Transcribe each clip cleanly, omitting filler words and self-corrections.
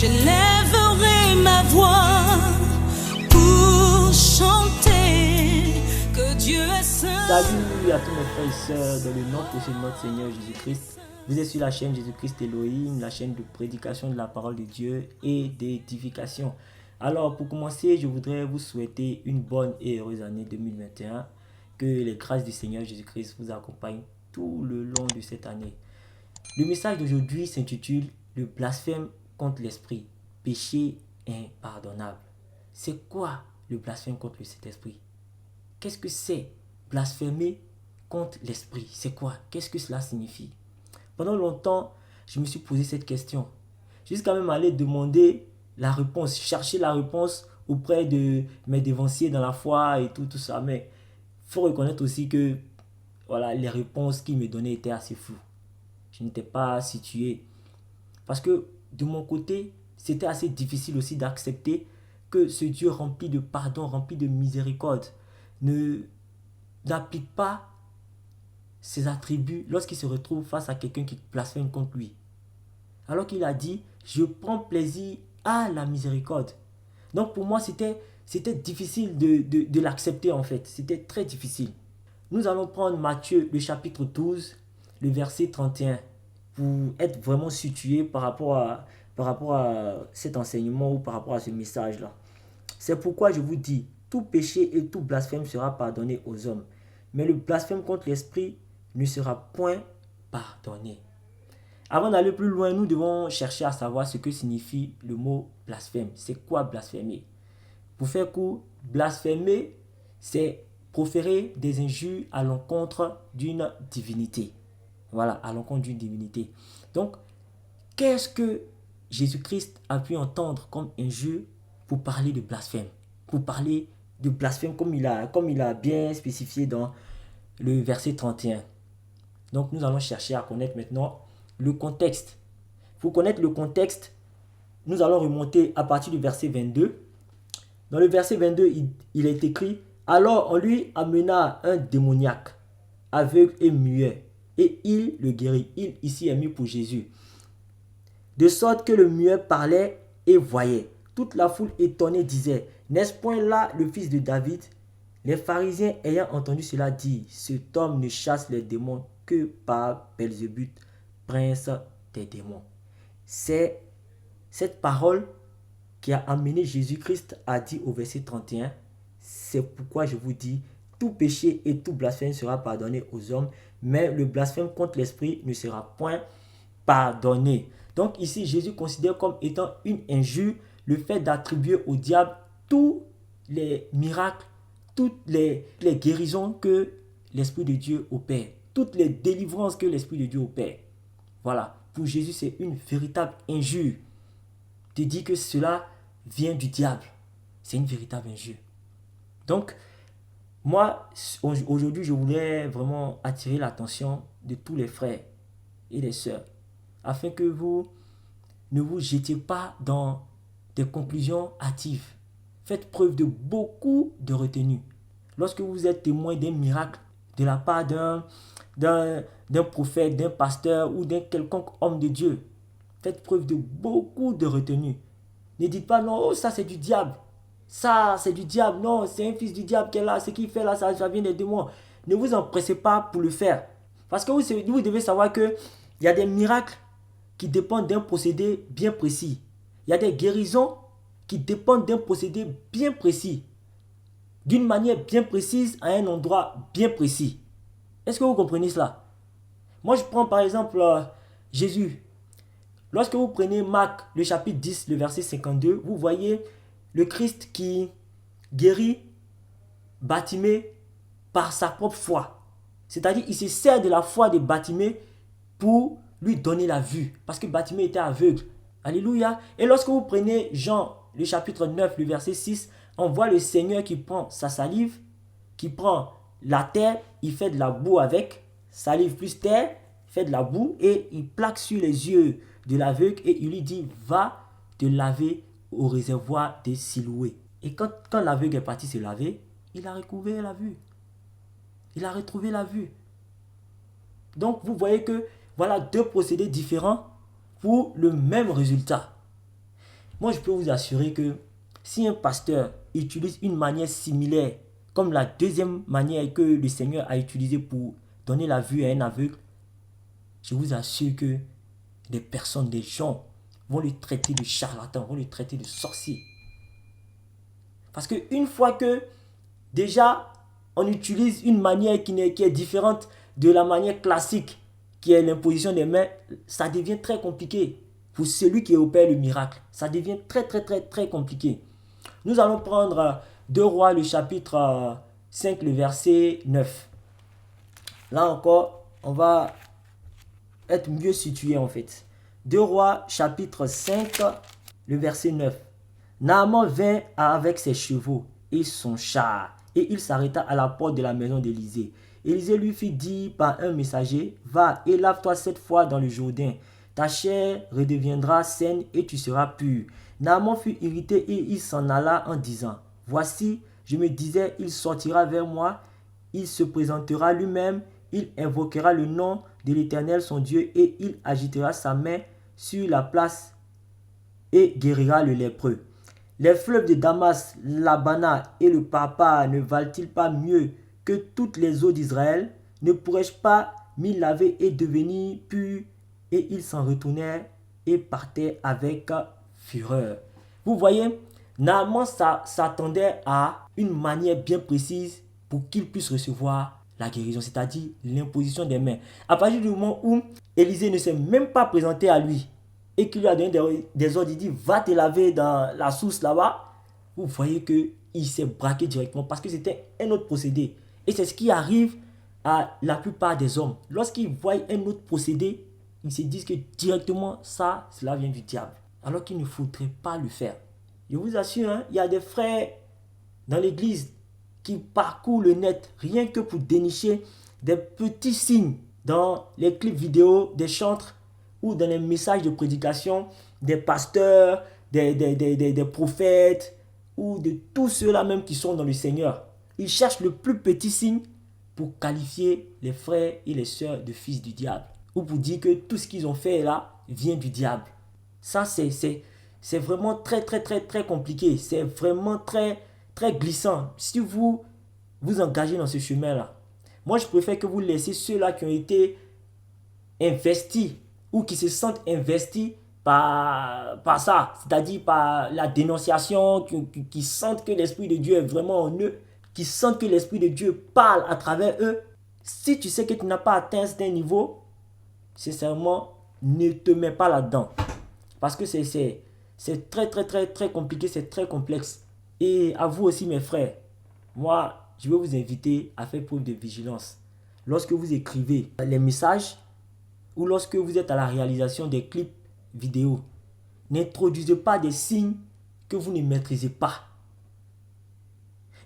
J'élèverai ma voix pour chanter que Dieu est saint. Salut à tous mes frères et sœurs dans le nom précieux de notre Seigneur Jésus-Christ. Vous êtes sur la chaîne Jésus-Christ Elohim, la chaîne de prédication de la parole de Dieu et d'édification. Alors pour commencer, je voudrais vous souhaiter une bonne et heureuse année 2021. Que les grâces du Seigneur Jésus-Christ vous accompagnent tout le long de cette année. Le message d'aujourd'hui s'intitule « Le blasphème contre l'esprit, péché impardonnable ». C'est quoi le blasphème contre le Saint-Esprit? Qu'est-ce que c'est blasphémer contre l'esprit? C'est quoi? Qu'est-ce que cela signifie? Pendant longtemps, je me suis posé cette question. Jusqu'à même aller demander la réponse, chercher la réponse auprès de mes dévanciers dans la foi et tout ça. Mais il faut reconnaître aussi que voilà, les réponses qu'ils me donnaient étaient assez floues. Je n'étais pas situé. Parce que de mon côté, c'était assez difficile aussi d'accepter que ce Dieu rempli de pardon, rempli de miséricorde, n'applique pas ses attributs lorsqu'il se retrouve face à quelqu'un qui blasphème contre lui. Alors qu'il a dit, je prends plaisir à la miséricorde. Donc pour moi, c'était difficile de l'accepter en fait. C'était très difficile. Nous allons prendre Matthieu, le chapitre 12, le verset 31, pour être vraiment situé par rapport à cet enseignement ou par rapport à ce message-là. C'est pourquoi je vous dis, tout péché et tout blasphème sera pardonné aux hommes, mais le blasphème contre l'esprit ne sera point pardonné. Avant d'aller plus loin, nous devons chercher à savoir ce que signifie le mot blasphème. C'est quoi blasphémer? Pour faire court, blasphémer, c'est proférer des injures à l'encontre d'une divinité. Voilà, à l'encontre d'une divinité. Donc, qu'est-ce que Jésus-Christ a pu entendre comme injure pour parler de blasphème? Pour parler de blasphème comme il a bien spécifié dans le verset 31. Donc, nous allons chercher à connaître maintenant le contexte. Pour connaître le contexte, nous allons remonter à partir du verset 22. Dans le verset 22, il est écrit « Alors on lui amena un démoniaque, aveugle et muet, et il le guérit. » Il ici est mis pour Jésus. De sorte que le muet parlait et voyait. Toute la foule étonnée disait « N'est-ce point là le fils de David ?» Les pharisiens ayant entendu cela disent « Cet homme ne chasse les démons que par Belzébuth, prince des démons. » C'est cette parole qui a amené Jésus-Christ à dire au verset 31, c'est pourquoi je vous dis, tout péché et tout blasphème sera pardonné aux hommes, mais le blasphème contre l'esprit ne sera point pardonné. Donc ici, Jésus considère comme étant une injure le fait d'attribuer au diable tous les miracles, toutes les guérisons que l'Esprit de Dieu opère, toutes les délivrances que l'Esprit de Dieu opère. Voilà, pour Jésus, c'est une véritable injure de dire que cela vient du diable. C'est une véritable injure. Donc, moi, aujourd'hui, je voulais vraiment attirer l'attention de tous les frères et les sœurs, afin que vous ne vous jetiez pas dans des conclusions hâtives. Faites preuve de beaucoup de retenue. Lorsque vous êtes témoin d'un miracle de la part d'un prophète, d'un pasteur ou d'un quelconque homme de Dieu, faites preuve de beaucoup de retenue. Ne dites pas non, ça c'est du diable. Ça c'est du diable. Non, c'est un fils du diable qui est là. Ce qu'il fait là, ça vient des démons. Ne vous empressez pas pour le faire. Parce que vous devez savoir qu'il y a des miracles qui dépendent d'un procédé bien précis. Il y a des guérisons qui dépendent d'un procédé bien précis. D'une manière bien précise, à un endroit bien précis. Est-ce que vous comprenez cela? Moi, je prends par exemple Jésus. Lorsque vous prenez Marc, le chapitre 10, le verset 52, vous voyez le Christ qui guérit Bartimée par sa propre foi. C'est-à-dire, il se sert de la foi de Bartimée pour lui donner la vue. Parce que Bartimée était aveugle. Alléluia. Et lorsque vous prenez Jean, le chapitre 9, le verset 6, on voit le Seigneur qui prend sa salive, qui prend la terre, il fait de la boue avec, salive plus terre, il fait de la boue et il plaque sur les yeux de l'aveugle et il lui dit, va te laver au réservoir des Siloué. Et quand l'aveugle est parti se laver, il a recouvré la vue. Il a retrouvé la vue. Donc vous voyez que voilà deux procédés différents pour le même résultat. Moi, je peux vous assurer que si un pasteur utilise une manière similaire, comme la deuxième manière que le Seigneur a utilisée pour donner la vue à un aveugle, je vous assure que des personnes, des gens vont le traiter de charlatan, vont le traiter de sorcier. Parce qu'une fois que déjà on utilise une manière qui est différente de la manière classique, qui est l'imposition des mains, ça devient très compliqué. Pour celui qui opère le miracle, ça devient très compliqué. Nous allons prendre 2 Rois, le chapitre 5, le verset 9. Là encore, on va être mieux situé en fait. 2 Rois, chapitre 5, le verset 9. Naaman vint avec ses chevaux et son char, et il s'arrêta à la porte de la maison d'Élisée. Élisée lui fit dire par un messager, va et lave-toi 7 fois dans le Jourdain. Ta chair redeviendra saine et tu seras pur. Naaman fut irrité et il s'en alla en disant, voici, je me disais, il sortira vers moi, il se présentera lui-même, il invoquera le nom de l'Éternel son Dieu et il agitera sa main sur la place et guérira le lépreux. Les fleuves de Damas, l'Abana et le Papa ne valent-ils pas mieux que toutes les eaux d'Israël? Ne pourrais-je pas m'y laver et devenir pur? Et ils s'en retournèrent et partaient avec fureur. Vous voyez, Naaman s'attendait à une manière bien précise pour qu'il puisse recevoir la guérison, c'est-à-dire l'imposition des mains. À partir du moment où Élisée ne s'est même pas présenté à lui et qu'il lui a donné des ordres, il dit va te laver dans la source là-bas, vous voyez qu'il s'est braqué directement parce que c'était un autre procédé. Et c'est ce qui arrive à la plupart des hommes. Lorsqu'ils voient un autre procédé, ils se disent que directement cela vient du diable. Alors qu'il ne faudrait pas le faire. Je vous assure, il y a des frères dans l'église qui parcourent le net rien que pour dénicher des petits signes dans les clips vidéo des chantres ou dans les messages de prédication des pasteurs, des prophètes ou de tous ceux-là même qui sont dans le Seigneur. Ils cherchent le plus petit signe pour qualifier les frères et les sœurs de fils du diable. Ou pour dire que tout ce qu'ils ont fait là vient du diable. Ça, c'est vraiment très compliqué. C'est vraiment très glissant. Si vous vous engagez dans ce chemin-là, moi je préfère que vous laissiez ceux-là qui ont été investis ou qui se sentent investis par ça, c'est-à-dire par la dénonciation, qui sentent que l'Esprit de Dieu est vraiment en eux, qui sentent que l'Esprit de Dieu parle à travers eux. Si tu sais que tu n'as pas atteint ce niveau, sincèrement, ne te mets pas là-dedans. Parce que c'est très compliqué, c'est très complexe. Et à vous aussi mes frères, moi je veux vous inviter à faire preuve de vigilance. Lorsque vous écrivez les messages ou lorsque vous êtes à la réalisation des clips vidéo, n'introduisez pas des signes que vous ne maîtrisez pas.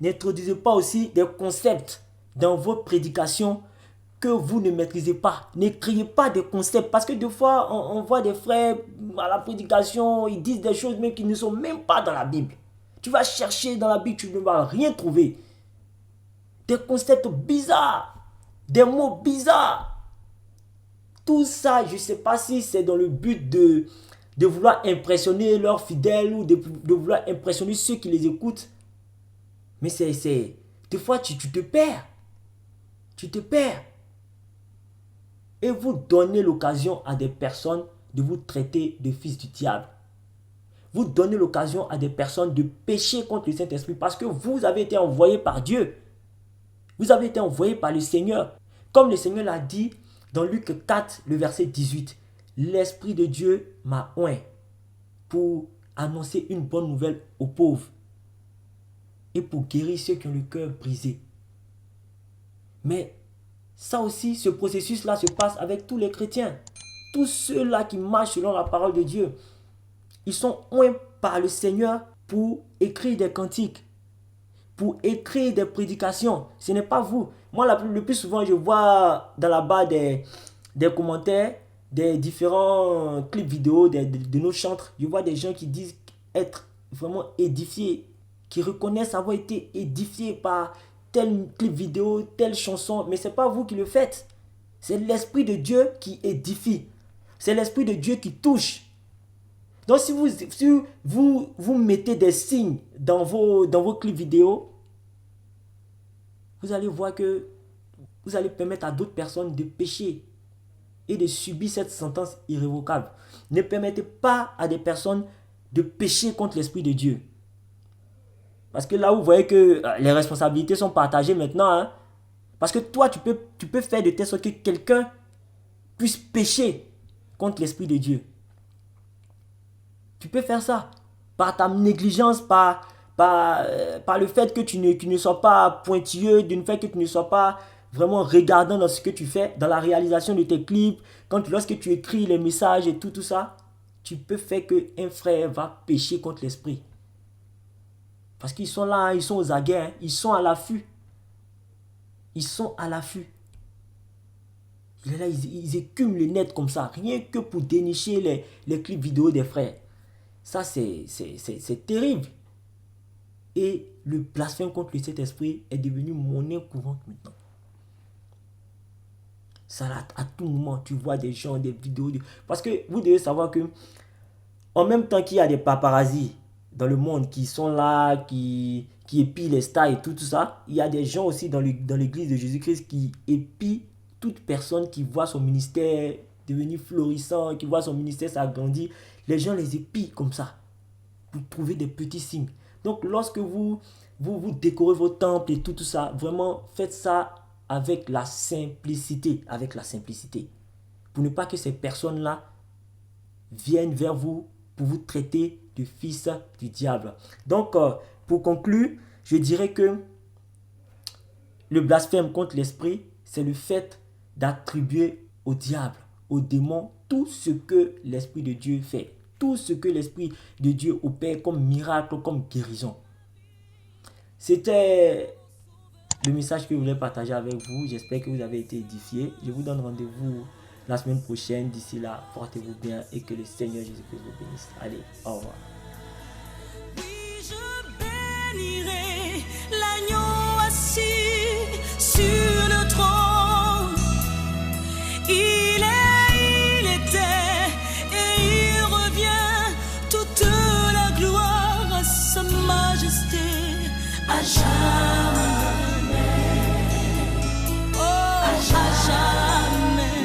N'introduisez pas aussi des concepts dans vos prédications que vous ne maîtrisez pas. N'écrivez pas des concepts parce que des fois on voit des frères à la prédication, ils disent des choses même qui ne sont même pas dans la Bible. Tu vas chercher dans la Bible, tu ne vas rien trouver. Des concepts bizarres, des mots bizarres. Tout ça, je ne sais pas si c'est dans le but de vouloir impressionner leurs fidèles ou de vouloir impressionner ceux qui les écoutent. Mais des fois tu te perds. Tu te perds. Et vous donnez l'occasion à des personnes de vous traiter de fils du diable. Vous donnez l'occasion à des personnes de pécher contre le Saint-Esprit parce que vous avez été envoyé par Dieu. Vous avez été envoyé par le Seigneur. Comme le Seigneur l'a dit dans Luc 4, le verset 18. L'Esprit de Dieu m'a oint pour annoncer une bonne nouvelle aux pauvres et pour guérir ceux qui ont le cœur brisé. Mais ça aussi, ce processus-là se passe avec tous les chrétiens. Tous ceux-là qui marchent selon la parole de Dieu. Ils sont oints par le Seigneur pour écrire des cantiques, pour écrire des prédications. Ce n'est pas vous. Moi, le plus souvent, je vois dans la barre des commentaires, des différents clips vidéo de nos chantres, je vois des gens qui disent être vraiment édifiés, qui reconnaissent avoir été édifiés par tel clip vidéo, telle chanson. Mais ce n'est pas vous qui le faites. C'est l'Esprit de Dieu qui édifie. C'est l'Esprit de Dieu qui touche. Donc si vous mettez des signes dans vos clips vidéo, vous allez voir que vous allez permettre à d'autres personnes de pécher et de subir cette sentence irrévocable. Ne permettez pas à des personnes de pécher contre l'Esprit de Dieu. Parce que là, vous voyez que les responsabilités sont partagées maintenant. Hein? Parce que toi, tu peux faire de telle sorte que quelqu'un puisse pécher contre l'Esprit de Dieu. Tu peux faire ça par ta négligence, par le fait que tu ne sois pas pointilleux, du fait que tu ne sois pas vraiment regardant dans ce que tu fais, dans la réalisation de tes clips, lorsque tu écris les messages et tout ça, tu peux faire qu'un frère va pécher contre l'esprit. Parce qu'ils sont là, ils sont aux aguets, hein, ils sont à l'affût. Ils sont à l'affût. Il est là, ils écument le net comme ça, rien que pour dénicher les clips vidéo des frères. Ça, c'est terrible. Et le blasphème contre le Saint-Esprit est devenu monnaie courante maintenant. Ça, à tout moment, tu vois des gens, des vidéos. Parce que vous devez savoir que, en même temps qu'il y a des paparazzis dans le monde qui sont là, qui épient les stars et tout ça, il y a des gens aussi dans l'église de Jésus-Christ qui épient toute personne qui voit son ministère devenir florissant, qui voit son ministère s'agrandir. Les gens les épient comme ça, pour trouver des petits signes. Donc, lorsque vous décorez vos temples et tout ça, vraiment, faites ça avec la simplicité. Pour ne pas que ces personnes-là viennent vers vous pour vous traiter de fils du diable. Donc, pour conclure, je dirais que le blasphème contre l'esprit, c'est le fait d'attribuer au diable, au démon, tout ce que l'Esprit de Dieu fait. Tout ce que l'Esprit de Dieu opère comme miracle, comme guérison. C'était le message que je voulais partager avec vous. J'espère que vous avez été édifiés. Je vous donne rendez-vous la semaine prochaine. D'ici là, portez-vous bien et que le Seigneur Jésus-Christ vous bénisse. Allez, au revoir. Oui, je bénirai l'agneau assis sur le trône. Il était et il revient, toute la gloire à sa majesté à jamais. Oh, à jamais.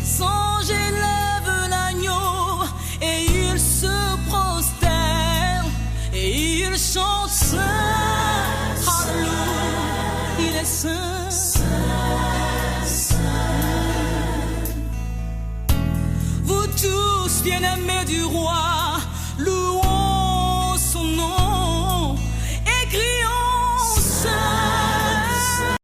Son j'élève l'agneau et il se prosterne et il chante saint. Alléluia, il est saint. Vous tous bien-aimés du roi,